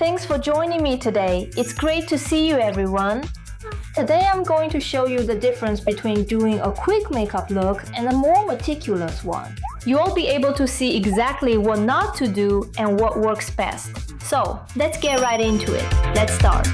Thanks for joining me today. It's great to see you, everyone. Today I'm going to show you the difference between doing a quick makeup look and a more meticulous one. You'll be able to see exactly what not to do and what works best. So, let's get right into it. Let's start.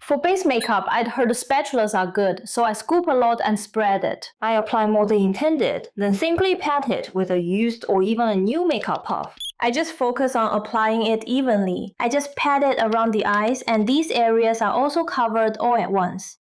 For base makeup, I'd heard spatulas are good, so I scoop a lot and spread it. I apply more than intended, then simply pat it with a used or even a new makeup puff. I just focus on applying it evenly. I just pat it around the eyes, and these areas are also covered all at once.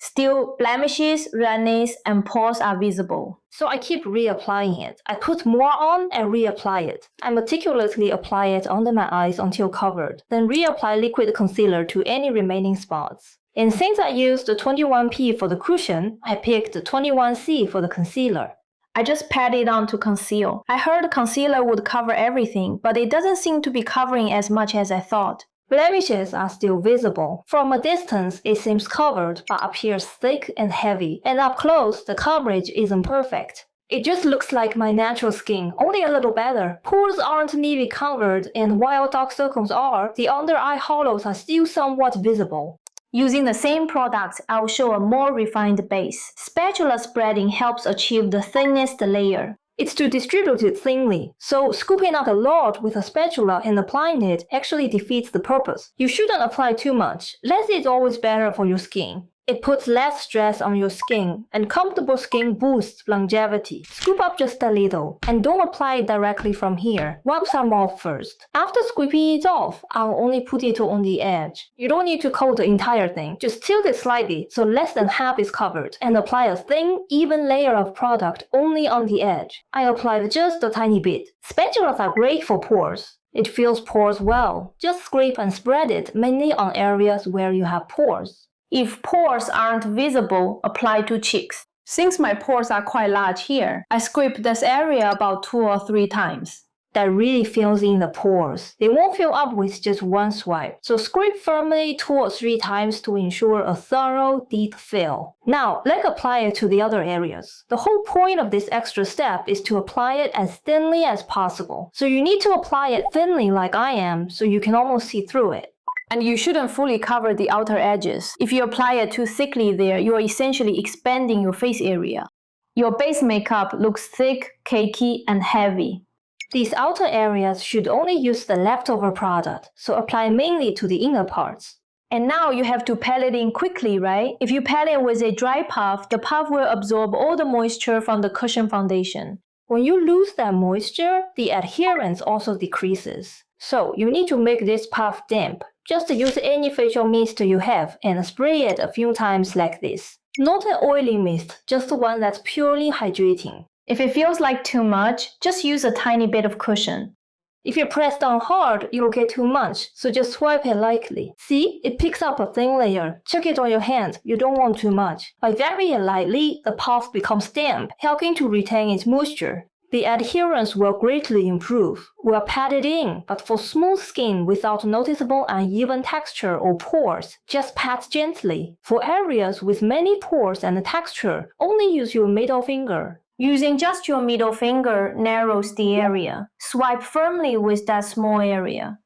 Still, blemishes, redness, and pores are visible. So I keep reapplying it. I put more on and reapply it. I meticulously apply it under my eyes until covered, then reapply liquid concealer to any remaining spots. And since I used the 21P for the cushion, I picked the 21C for the concealer. I just pat it on to conceal. I heard concealer would cover everything, but it doesn't seem to be covering as much as I thought. Blemishes are still visible. From a distance, it seems covered but appears thick and heavy, and up close, the coverage isn't perfect. It just looks like my natural skin, only a little better. Pores aren't neatly covered, and while dark circles are, the under eye hollows are still somewhat visible. Using the same product, I'll show a more refined base. Spatula spreading helps achieve the thinnest layer. It's to distribute it thinly, so scooping out a lot with a spatula and applying it actually defeats the purpose. You shouldn't apply too much. Less is always better for your skin. It puts less stress on your skin, and comfortable skin boosts longevity. Scoop up just a little, and don't apply it directly from here. Wipe some off first. After scooping it off, I'll only put it on the edge. You don't need to coat the entire thing. Just tilt it slightly so less than half is covered, and apply a thin, even layer of product only on the edge. I applied just a tiny bit. Spatulas are great for pores. It fills pores well. Just scrape and spread it mainly on areas where you have pores. If pores aren't visible, apply to cheeks. Since my pores are quite large here, I scrape this area about 2 or 3 times. That really fills in the pores. They won't fill up with just one swipe, so scrape firmly 2 or 3 times to ensure a thorough, deep fill. Now, let's apply it to the other areas. The whole point of this extra step is to apply it as thinly as possible. So you need to apply it thinly like I am, so you can almost see through it. And you shouldn't fully cover the outer edges. If you apply it too thickly there, you are essentially expanding your face area. Your base makeup looks thick, cakey, and heavy. These outer areas should only use the leftover product, so apply mainly to the inner parts. And now you have to pat it in quickly, right? If you pat it with a dry puff, the puff will absorb all the moisture from the cushion foundation. When you lose that moisture, the adherence also decreases. So you need to make this puff damp. Just use any facial mist you have and spray it a few times like this. Not an oily mist, just one that's purely hydrating. If it feels like too much, just use a tiny bit of cushion. If you press down hard, you'll get too much, so just swipe it lightly. See? It picks up a thin layer. Check it on your hand, you don't want too much. By varying it lightly, the puff becomes damp, helping to retain its moisture. The adherence will greatly improve. We'll pat it in, but for smooth skin without noticeable uneven texture or pores, just pat gently. For areas with many pores and texture, only use your middle finger. Using just your middle finger narrows the area. Swipe firmly with that small area.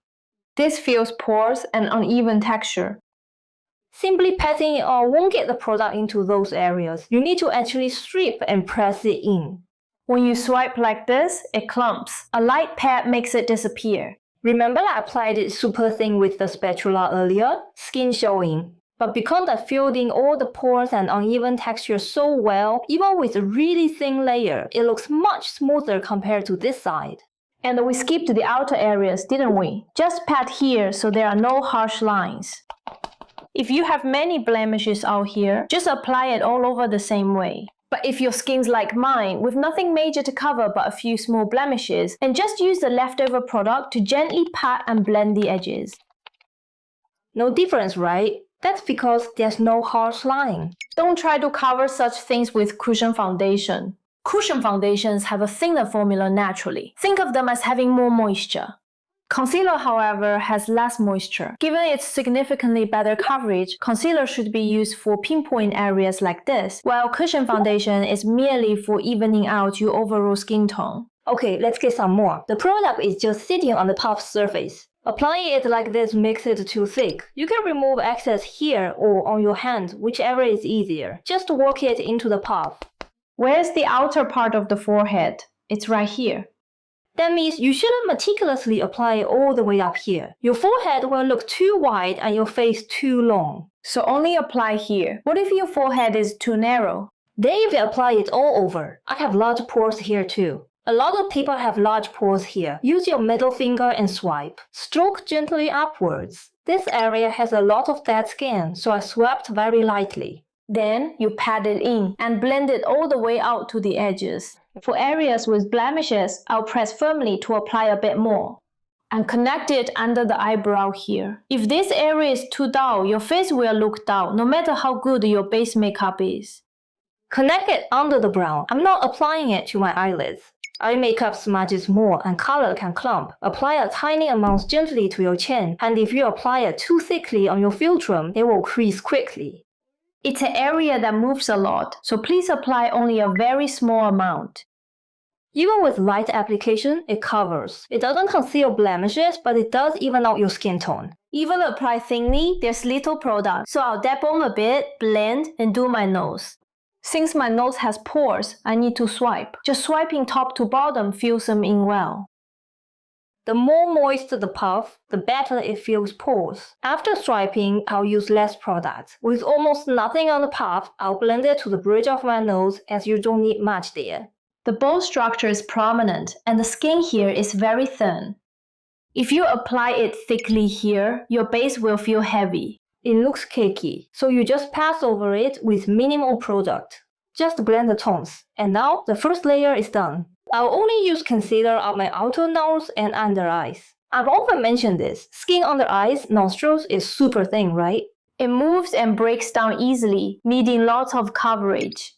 This fills pores and uneven texture. Simply patting it on won't get the product into those areas. You need to actually strip and press it in. When you swipe like this, it clumps. A light pat makes it disappear. Remember I applied it super thin with the spatula earlier? Skin showing. But because I filled in all the pores and uneven texture so well, even with a really thin layer, it looks much smoother compared to this side. And we skipped the outer areas, didn't we? Just pat here so there are no harsh lines. If you have many blemishes out here, just apply it all over the same way. But if your skin's like mine, with nothing major to cover but a few small blemishes, then just use the leftover product to gently pat and blend the edges. No difference, right? That's because there's no harsh line. Don't try to cover such things with cushion foundation. Cushion foundations have a thinner formula naturally. Think of them as having more moisture. Concealer, however, has less moisture. Given its significantly better coverage, concealer should be used for pinpoint areas like this, while cushion foundation is merely for evening out your overall skin tone. Okay, let's get some more. The product is just sitting on the puff surface. Applying it like this makes it too thick. You can remove excess here or on your hand, whichever is easier. Just work it into the puff. Where's the outer part of the forehead? It's right here. That means you shouldn't meticulously apply it all the way up here. Your forehead will look too wide and your face too long. So only apply here. What if your forehead is too narrow? Then you can apply it all over. I have large pores here too. A lot of people have large pores here. Use your middle finger and swipe. Stroke gently upwards. This area has a lot of dead skin, so I swiped very lightly. Then you pat it in and blend it all the way out to the edges. For areas with blemishes, I'll press firmly to apply a bit more. And connect it under the eyebrow here. If this area is too dull, your face will look dull, no matter how good your base makeup is. Connect it under the brow. I'm not applying it to my eyelids. Eye makeup smudges more and color can clump. Apply a tiny amount gently to your chin, and if you apply it too thickly on your philtrum, it will crease quickly. It's an area that moves a lot, so please apply only a very small amount. Even with light application, it covers. It doesn't conceal blemishes, but it does even out your skin tone. Even apply thinly, there's little product, so I'll dab on a bit, blend, and do my nose. Since my nose has pores, I need to swipe. Just swiping top to bottom fills them in well. The more moist the puff, the better it fills pores. After swiping, I'll use less product. With almost nothing on the puff, I'll blend it to the bridge of my nose as you don't need much there. The bone structure is prominent and the skin here is very thin. If you apply it thickly here, your base will feel heavy. It looks cakey, so you just pass over it with minimal product. Just blend the tones. And now the first layer is done. I'll only use concealer on my outer nose and under eyes. I've often mentioned this. Skin under eyes, nostrils is super thin, right? It moves and breaks down easily, needing lots of coverage.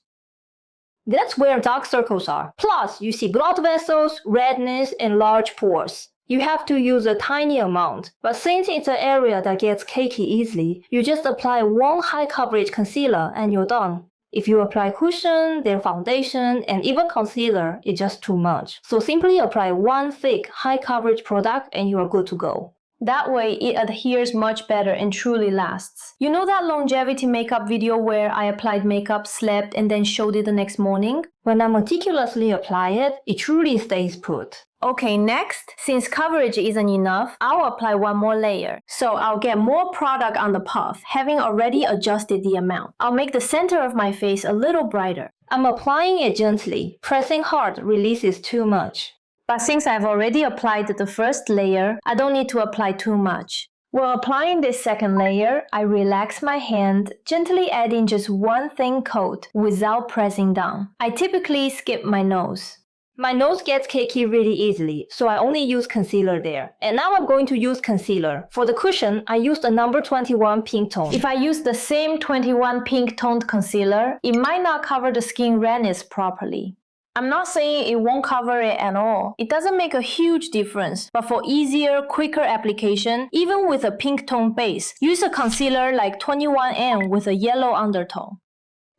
That's where dark circles are. Plus, you see blood vessels, redness, and large pores. You have to use a tiny amount, but since it's an area that gets cakey easily, you just apply one high coverage concealer and you're done. If you apply cushion, then foundation, and even concealer, it's just too much. So simply apply one thick, high coverage product and you are good to go. That way, it adheres much better and truly lasts. You know that longevity makeup video where I applied makeup, slept, and then showed it the next morning? When I meticulously apply it, it truly stays put. Okay, next, since coverage isn't enough, I'll apply one more layer. So I'll get more product on the puff, having already adjusted the amount. I'll make the center of my face a little brighter. I'm applying it gently. Pressing hard releases too much. But since I've already applied the first layer, I don't need to apply too much. While applying this second layer, I relax my hand, gently adding just one thin coat without pressing down. I typically skip my nose. My nose gets cakey really easily, so I only use concealer there. And now I'm going to use concealer. For the cushion, I used a number 21 pink tone. If I use the same 21 pink toned concealer, it might not cover the skin redness properly. I'm not saying it won't cover it at all. It doesn't make a huge difference, but for easier, quicker application, even with a pink tone base, use a concealer like 21M with a yellow undertone.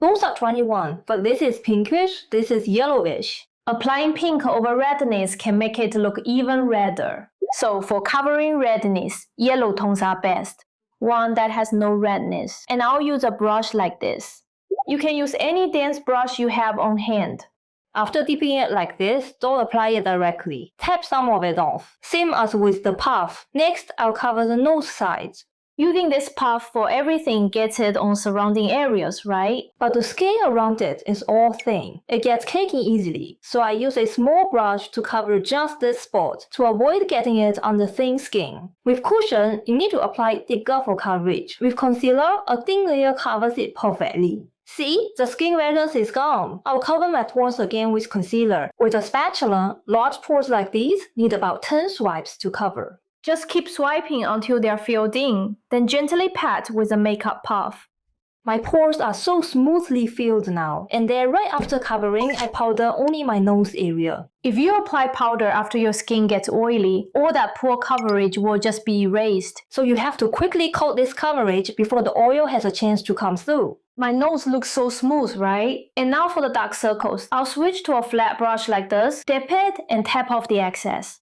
Both are 21, but this is pinkish, this is yellowish. Applying pink over redness can make it look even redder. So for covering redness, yellow tones are best. One that has no redness. And I'll use a brush like this. You can use any dense brush you have on hand. After dipping it like this, don't apply it directly. Tap some of it off. Same as with the puff. Next, I'll cover the nose sides. Using this puff for everything gets it on surrounding areas, right? But the skin around it is all thin. It gets cakey easily, so I use a small brush to cover just this spot to avoid getting it on the thin skin. With cushion, you need to apply thicker for coverage. With concealer, a thin layer covers it perfectly. See? The skin redness is gone. I'll cover my pores again with concealer. With a spatula, large pores like these need about 10 swipes to cover. Just keep swiping until they're filled in, then gently pat with a makeup puff. My pores are so smoothly filled now, and then right after covering, I powder only my nose area. If you apply powder after your skin gets oily, all that pore coverage will just be erased. So you have to quickly coat this coverage before the oil has a chance to come through. My nose looks so smooth, right? And now for the dark circles, I'll switch to a flat brush like this, dip it, and tap off the excess.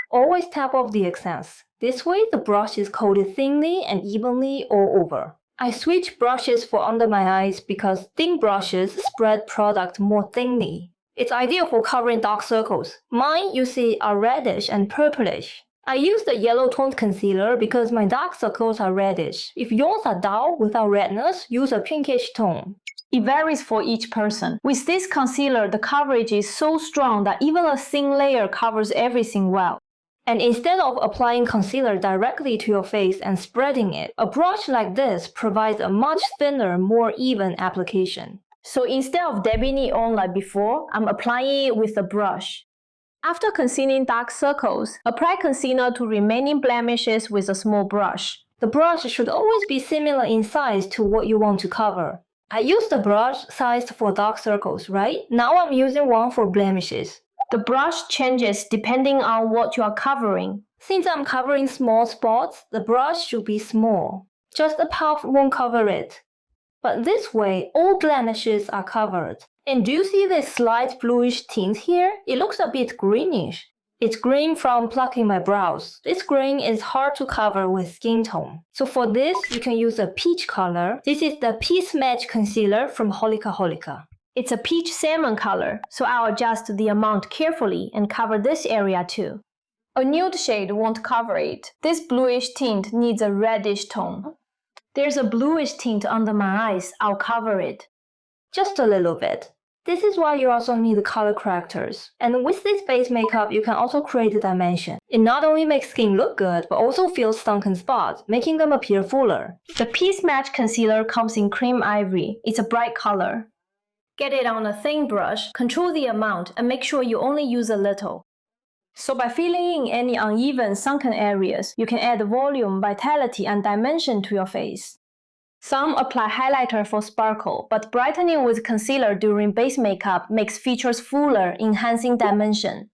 Always tap off the excess. This way the brush is coated thinly and evenly all over. I switch brushes for under my eyes because thin brushes spread product more thinly. It's ideal for covering dark circles. Mine, you see, are reddish and purplish. I use the yellow toned concealer because my dark circles are reddish. If yours are dull without redness, use a pinkish tone. It varies for each person. With this concealer, the coverage is so strong that even a thin layer covers everything well. And instead of applying concealer directly to your face and spreading it, a brush like this provides a much thinner, more even application. So instead of dabbing it on like before, I'm applying it with a brush. After concealing dark circles, apply concealer to remaining blemishes with a small brush. The brush should always be similar in size to what you want to cover. I used the brush sized for dark circles, right? Now I'm using one for blemishes. The brush changes depending on what you are covering. Since I'm covering small spots, the brush should be small. Just a puff won't cover it. But this way, all blemishes are covered. And do you see this slight bluish tint here? It looks a bit greenish. It's green from plucking my brows. This green is hard to cover with skin tone. So for this, you can use a peach color. This is the Peach Match Concealer from Holika Holika. It's a peach salmon color, so I'll adjust the amount carefully and cover this area too. A nude shade won't cover it. This bluish tint needs a reddish tone. There's a bluish tint under my eyes. I'll cover it. Just a little bit. This is why you also need color correctors. And with this base makeup, you can also create a dimension. It not only makes skin look good, but also fills sunken spots, making them appear fuller. The Peach Match Concealer comes in cream ivory. It's a bright color. Get it on a thin brush, control the amount, and make sure you only use a little. So by filling in any uneven sunken areas, you can add volume, vitality, and dimension to your face. Some apply highlighter for sparkle, but brightening with concealer during base makeup makes features fuller, enhancing dimension.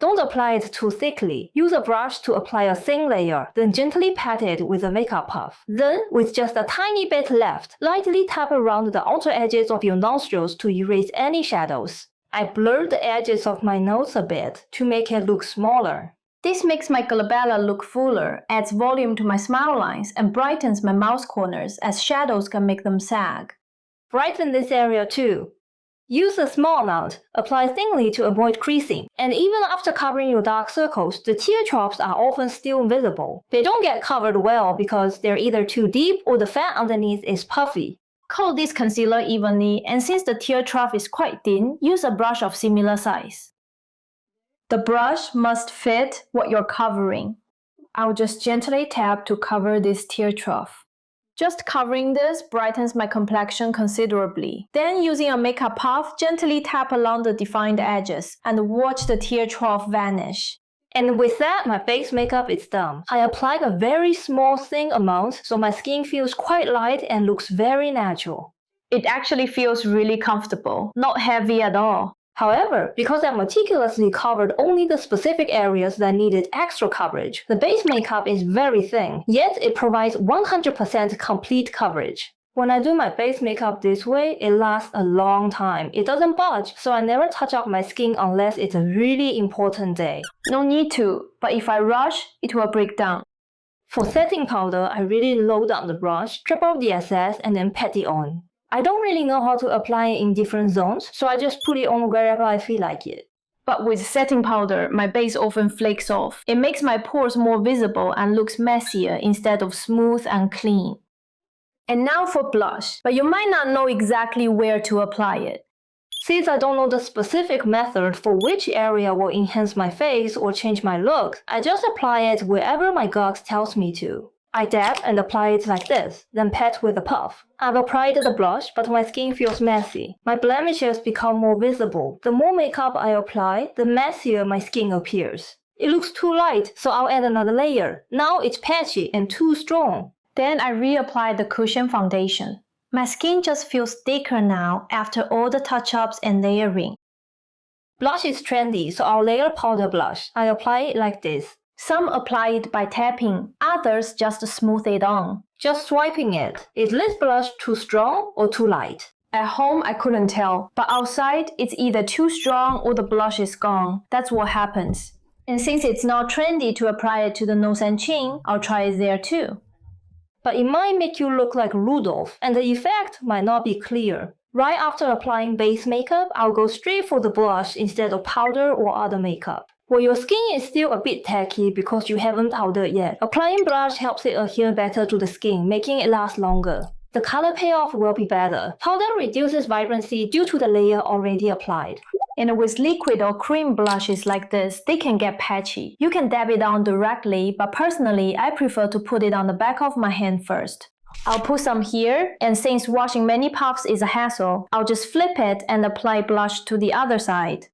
Don't apply it too thickly. Use a brush to apply a thin layer, then gently pat it with a makeup puff. Then, with just a tiny bit left, lightly tap around the outer edges of your nostrils to erase any shadows. I blurred the edges of my nose a bit to make it look smaller. This makes my glabella look fuller, adds volume to my smile lines, and brightens my mouth corners as shadows can make them sag. Brighten this area too. Use a small amount, apply thinly to avoid creasing, and even after covering your dark circles, the teardrops are often still visible. They don't get covered well because they're either too deep or the fat underneath is puffy. Coat this concealer evenly, and since the teardrop is quite thin, use a brush of similar size. The brush must fit what you're covering. I'll just gently tap to cover this teardrop. Just covering this brightens my complexion considerably. Then using a makeup puff, gently tap along the defined edges and watch the teardrop vanish. And with that, my face makeup is done. I applied a very small thin amount so my skin feels quite light and looks very natural. It actually feels really comfortable, not heavy at all. However, because I meticulously covered only the specific areas that needed extra coverage, the base makeup is very thin, yet it provides 100% complete coverage. When I do my base makeup this way, it lasts a long time. It doesn't budge, so I never touch up my skin unless it's a really important day. No need to, but if I rush, it will break down. For setting powder, I really load down the brush, strip off the excess, and then pat it on. I don't really know how to apply it in different zones, so I just put it on wherever I feel like it. But with setting powder, my base often flakes off. It makes my pores more visible and looks messier instead of smooth and clean. And now for blush, but you might not know exactly where to apply it. Since I don't know the specific method for which area will enhance my face or change my look, I just apply it wherever my gut tells me to. I dab and apply it like this, then pat with a puff. I've applied the blush, but my skin feels messy. My blemishes become more visible. The more makeup I apply, the messier my skin appears. It looks too light, so I'll add another layer. Now it's patchy and too strong. Then I reapply the cushion foundation. My skin just feels thicker now after all the touch-ups and layering. Blush is trendy, so I'll layer powder blush. I apply it like this. Some apply it by tapping, others just smooth it on. Just swiping it. Is this blush too strong or too light? At home, I couldn't tell, but outside, it's either too strong or the blush is gone. That's what happens. And since it's now trendy to apply it to the nose and chin, I'll try it there too. But it might make you look like Rudolph, and the effect might not be clear. Right after applying base makeup, I'll go straight for the blush instead of powder or other makeup. Well, your skin is still a bit tacky because you haven't powdered yet. Applying blush helps it adhere better to the skin, making it last longer. The color payoff will be better. Powder reduces vibrancy due to the layer already applied. And with liquid or cream blushes like this, they can get patchy. You can dab it on directly, but personally, I prefer to put it on the back of my hand first. I'll put some here, and since washing many puffs is a hassle, I'll just flip it and apply blush to the other side.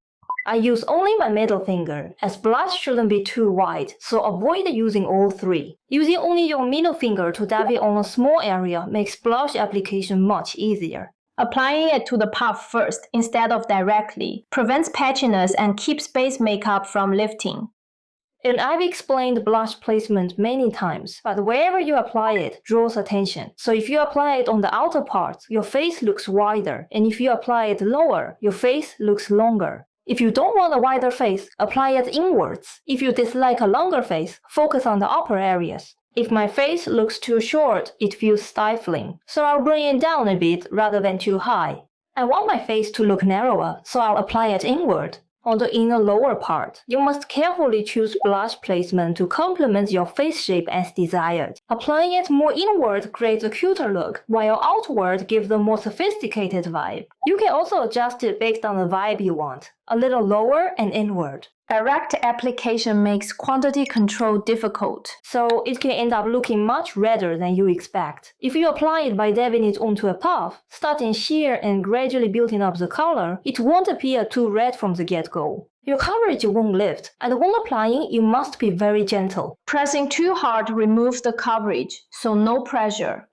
I use only my middle finger, as blush shouldn't be too wide, so avoid using all three. Using only your middle finger to dab it on a small area makes blush application much easier. Applying it to the puff first instead of directly prevents patchiness and keeps base makeup from lifting. And I've explained blush placement many times, but wherever you apply it draws attention. So if you apply it on the outer part, your face looks wider, and if you apply it lower, your face looks longer. If you don't want a wider face, apply it inwards. If you dislike a longer face, focus on the upper areas. If my face looks too short, it feels stifling, so I'll bring it down a bit rather than too high. I want my face to look narrower, so I'll apply it inward. On the inner lower part, you must carefully choose blush placement to complement your face shape as desired. Applying it more inward creates a cuter look, while outward gives a more sophisticated vibe. You can also adjust it based on the vibe you want, a little lower and inward. Direct application makes quantity control difficult, so it can end up looking much redder than you expect. If you apply it by dabbing it onto a puff, starting sheer and gradually building up the color, it won't appear too red from the get-go. Your coverage won't lift, and when applying, you must be very gentle. Pressing too hard removes the coverage, so no pressure.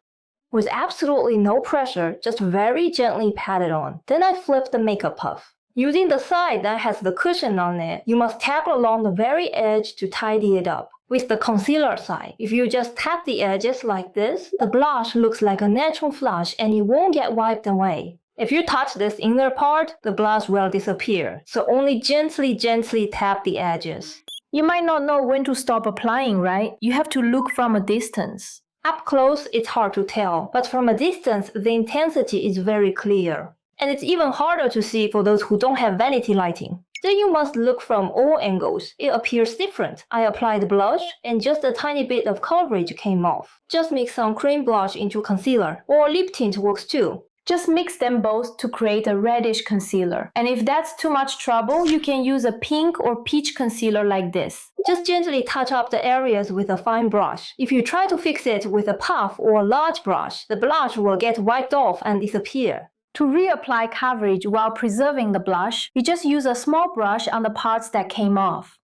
With absolutely no pressure, just very gently pat it on. Then I flip the makeup puff. Using the side that has the cushion on it, you must tap along the very edge to tidy it up. With the concealer side, if you just tap the edges like this, the blush looks like a natural flush and it won't get wiped away. If you touch this inner part, the blush will disappear, so only gently tap the edges. You might not know when to stop applying, right? You have to look from a distance. Up close, it's hard to tell, but from a distance, the intensity is very clear. And it's even harder to see for those who don't have vanity lighting. Then you must look from all angles. It appears different. I applied blush and just a tiny bit of coverage came off. Just mix some cream blush into concealer, or lip tint works too. Just mix them both to create a reddish concealer. And if that's too much trouble, you can use a pink or peach concealer like this. Just gently touch up the areas with a fine brush. If you try to fix it with a puff or a large brush, the blush will get wiped off and disappear. To reapply coverage while preserving the blush, you just use a small brush on the parts that came off.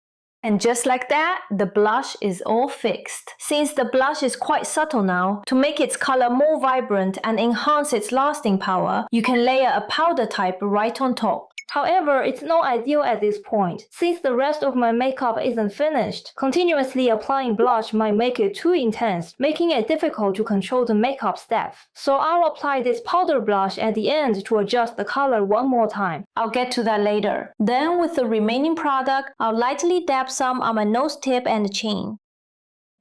And just like that, the blush is all fixed. Since the blush is quite subtle now, to make its color more vibrant and enhance its lasting power, you can layer a powder type right on top. However, it's not ideal at this point, since the rest of my makeup isn't finished. Continuously applying blush might make it too intense, making it difficult to control the makeup step. So I'll apply this powder blush at the end to adjust the color one more time. I'll get to that later. Then with the remaining product, I'll lightly dab some on my nose tip and chin.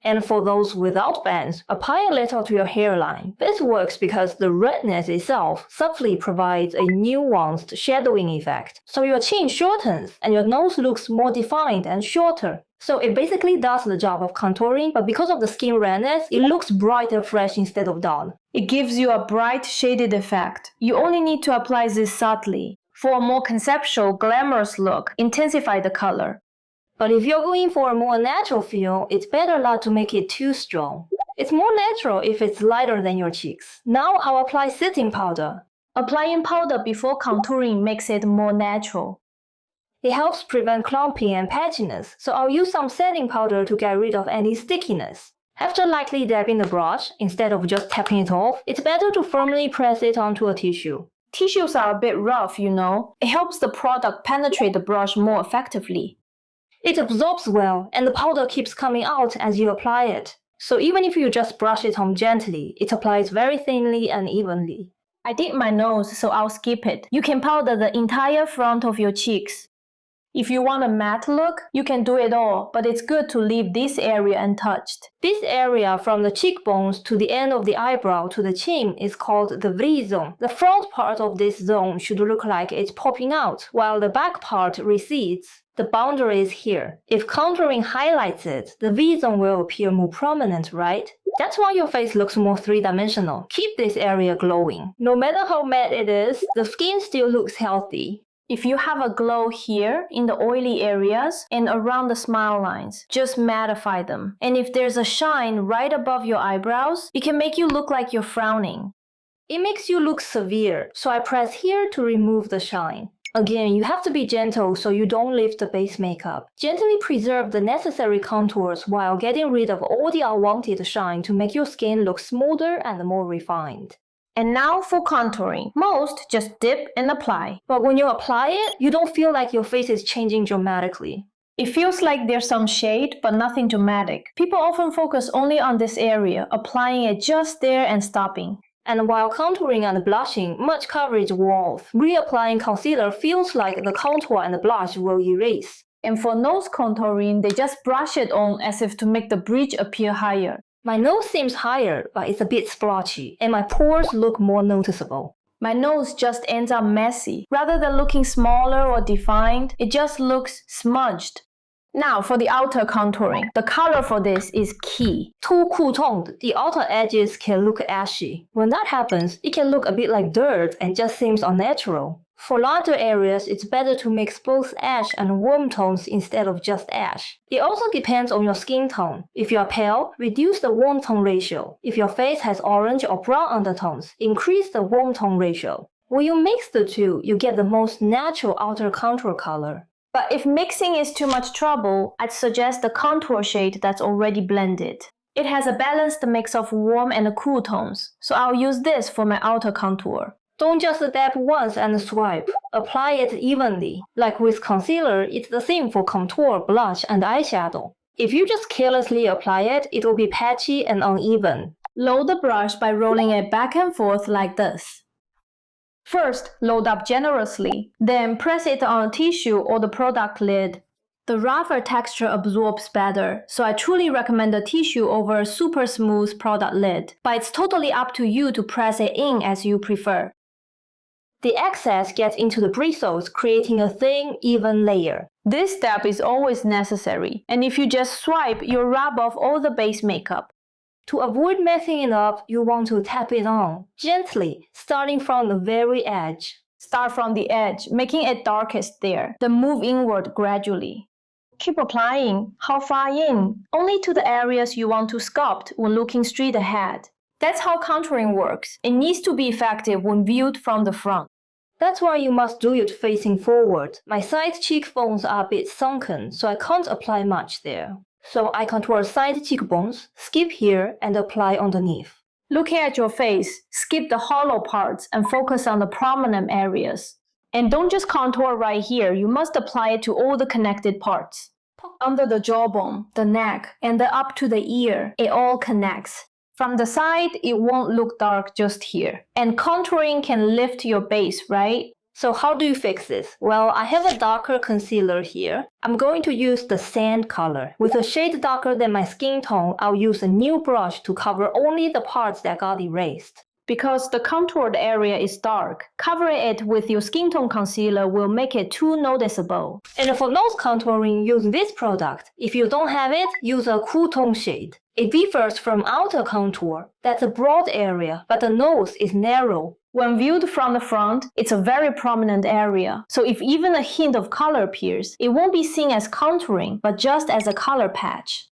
And for those without bands, apply a little to your hairline. This works because the redness itself subtly provides a nuanced shadowing effect. So your chin shortens and your nose looks more defined and shorter. So it basically does the job of contouring, but because of the skin redness, it looks brighter fresh instead of dull. It gives you a bright shaded effect. You only need to apply this subtly. For a more conceptual, glamorous look, intensify the color. But if you're going for a more natural feel, it's better not to make it too strong. It's more natural if it's lighter than your cheeks. Now I'll apply setting powder. Applying powder before contouring makes it more natural. It helps prevent clumping and patchiness, so I'll use some setting powder to get rid of any stickiness. After lightly dabbing the brush, instead of just tapping it off, it's better to firmly press it onto a tissue. Tissues are a bit rough, you know. It helps the product penetrate the brush more effectively. It absorbs well, and the powder keeps coming out as you apply it. So even if you just brush it on gently, it applies very thinly and evenly. I did my nose, so I'll skip it. You can powder the entire front of your cheeks. If you want a matte look, you can do it all, but it's good to leave this area untouched. This area from the cheekbones to the end of the eyebrow to the chin is called the V zone. The front part of this zone should look like it's popping out, while the back part recedes. The boundary is here. If contouring highlights it, the V zone will appear more prominent, right? That's why your face looks more three-dimensional. Keep this area glowing. No matter how matte it is, the skin still looks healthy. If you have a glow here in the oily areas and around the smile lines, just mattify them. And if there's a shine right above your eyebrows, it can make you look like you're frowning. It makes you look severe, so I press here to remove the shine. Again, you have to be gentle so you don't lift the base makeup. Gently preserve the necessary contours while getting rid of all the unwanted shine to make your skin look smoother and more refined. And now for contouring. Most just dip and apply. But when you apply it, you don't feel like your face is changing dramatically. It feels like there's some shade, but nothing dramatic. People often focus only on this area, applying it just there and stopping. And while contouring and blushing, much coverage will off. Reapplying concealer feels like the contour and the blush will erase. And for nose contouring, they just brush it on as if to make the bridge appear higher. My nose seems higher, but it's a bit splotchy, and my pores look more noticeable. My nose just ends up messy. Rather than looking smaller or defined, it just looks smudged. Now for the outer contouring. The color for this is key. Too cool-toned, the outer edges can look ashy. When that happens, it can look a bit like dirt and just seems unnatural. For lighter areas, it's better to mix both ash and warm tones instead of just ash. It also depends on your skin tone. If you are pale, reduce the warm tone ratio. If your face has orange or brown undertones, increase the warm tone ratio. When you mix the two, you get the most natural outer contour color. But if mixing is too much trouble, I'd suggest the contour shade that's already blended. It has a balanced mix of warm and cool tones, so I'll use this for my outer contour. Don't just dab once and swipe. Apply it evenly. Like with concealer, it's the same for contour, blush, and eyeshadow. If you just carelessly apply it, it will be patchy and uneven. Load the brush by rolling it back and forth like this. First, load up generously, then press it on a tissue or the product lid. The rougher texture absorbs better, so I truly recommend a tissue over a super smooth product lid, but it's totally up to you to press it in as you prefer. The excess gets into the bristles, creating a thin, even layer. This step is always necessary, and if you just swipe, you'll rub off all the base makeup. To avoid messing it up, you want to tap it on, gently, starting from the very edge. Start from the edge, making it darkest there, then move inward gradually. Keep applying. How far in? Only to the areas you want to sculpt when looking straight ahead. That's how contouring works. It needs to be effective when viewed from the front. That's why you must do it facing forward. My side cheekbones are a bit sunken, so I can't apply much there. So I contour side cheekbones, skip here, and apply underneath. Looking at your face, skip the hollow parts and focus on the prominent areas. And don't just contour right here, you must apply it to all the connected parts. Under the jawbone, the neck, and the up to the ear, it all connects. From the side, it won't look dark just here. And contouring can lift your base, right? So how do you fix this? Well, I have a darker concealer here. I'm going to use the sand color. With a shade darker than my skin tone, I'll use a new brush to cover only the parts that got erased. Because the contoured area is dark, covering it with your skin tone concealer will make it too noticeable. And for nose contouring, use this product. If you don't have it, use a cool tone shade. It differs from outer contour. That's a broad area, but the nose is narrow. When viewed from the front, it's a very prominent area. So if even a hint of color appears, it won't be seen as contouring, but just as a color patch.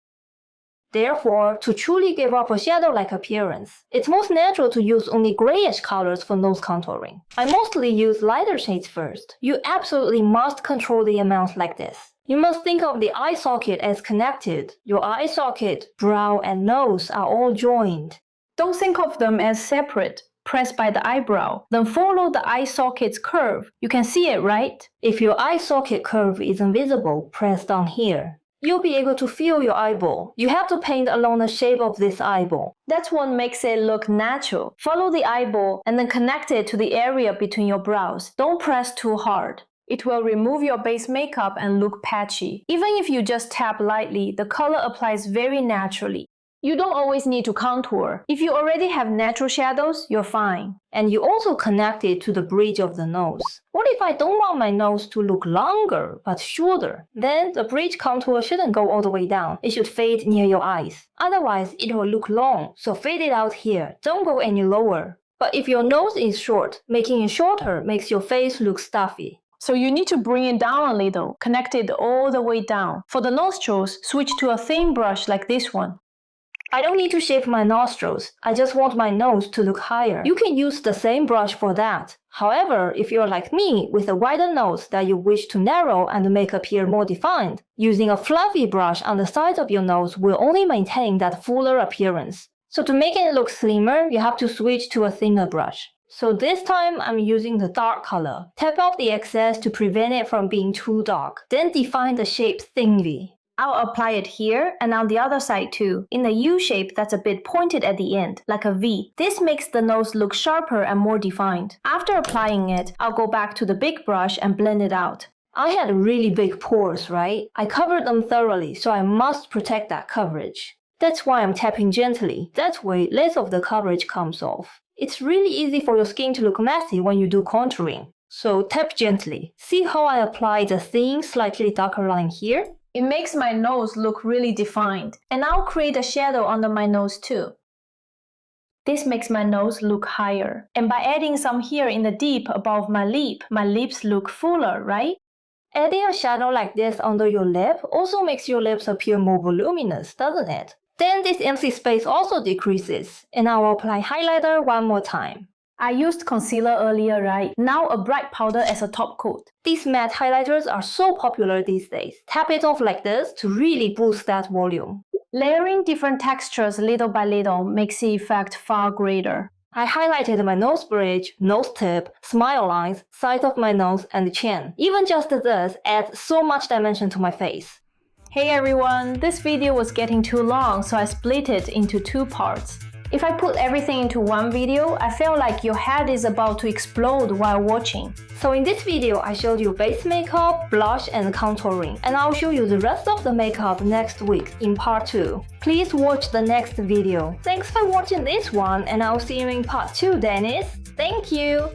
Therefore, to truly give up a shadow-like appearance, it's most natural to use only grayish colors for nose contouring. I mostly use lighter shades first. You absolutely must control the amount like this. You must think of the eye socket as connected. Your eye socket, brow, and nose are all joined. Don't think of them as separate. Press by the eyebrow, then follow the eye socket's curve. You can see it, right? If your eye socket curve isn't visible, press down here. You'll be able to feel your eyeball. You have to paint along the shape of this eyeball. That's what makes it look natural. Follow the eyeball and then connect it to the area between your brows. Don't press too hard. It will remove your base makeup and look patchy. Even if you just tap lightly, the color applies very naturally. You don't always need to contour. If you already have natural shadows, you're fine. And you also connect it to the bridge of the nose. What if I don't want my nose to look longer, but shorter? Then the bridge contour shouldn't go all the way down. It should fade near your eyes. Otherwise, it will look long, so fade it out here. Don't go any lower. But if your nose is short, making it shorter makes your face look stuffy. So you need to bring it down a little, connect it all the way down. For the nostrils, switch to a thin brush like this one. I don't need to shape my nostrils. I just want my nose to look higher. You can use the same brush for that. However, if you're like me with a wider nose that you wish to narrow and make appear more defined, using a fluffy brush on the sides of your nose will only maintain that fuller appearance. So to make it look slimmer, you have to switch to a thinner brush. So this time I'm using the dark color. Tap off the excess to prevent it from being too dark. Then define the shape thinly. I'll apply it here and on the other side too, in a U shape that's a bit pointed at the end, like a V. This makes the nose look sharper and more defined. After applying it, I'll go back to the big brush and blend it out. I had really big pores, right? I covered them thoroughly, so I must protect that coverage. That's why I'm tapping gently. That way, less of the coverage comes off. It's really easy for your skin to look messy when you do contouring. So tap gently. See how I apply the thin, slightly darker line here? It makes my nose look really defined. And I'll create a shadow under my nose too. This makes my nose look higher. And by adding some here in the deep above my lips look fuller, right? Adding a shadow like this under your lip also makes your lips appear more voluminous, doesn't it? Then this empty space also decreases. And I will apply highlighter one more time. I used concealer earlier, right? Now a bright powder as a top coat. These matte highlighters are so popular these days. Tap it off like this to really boost that volume. Layering different textures little by little makes the effect far greater. I highlighted my nose bridge, nose tip, smile lines, sides of my nose, and chin. Even just this adds so much dimension to my face. Hey everyone, this video was getting too long, so I split it into 2 parts. If I put everything into one video, I feel like your head is about to explode while watching. So in this video, I showed you base makeup, blush, and contouring. And I'll show you the rest of the makeup next week in part 2. Please watch the next video. Thanks for watching this one, and I'll see you in part 2, Dennis. Thank you!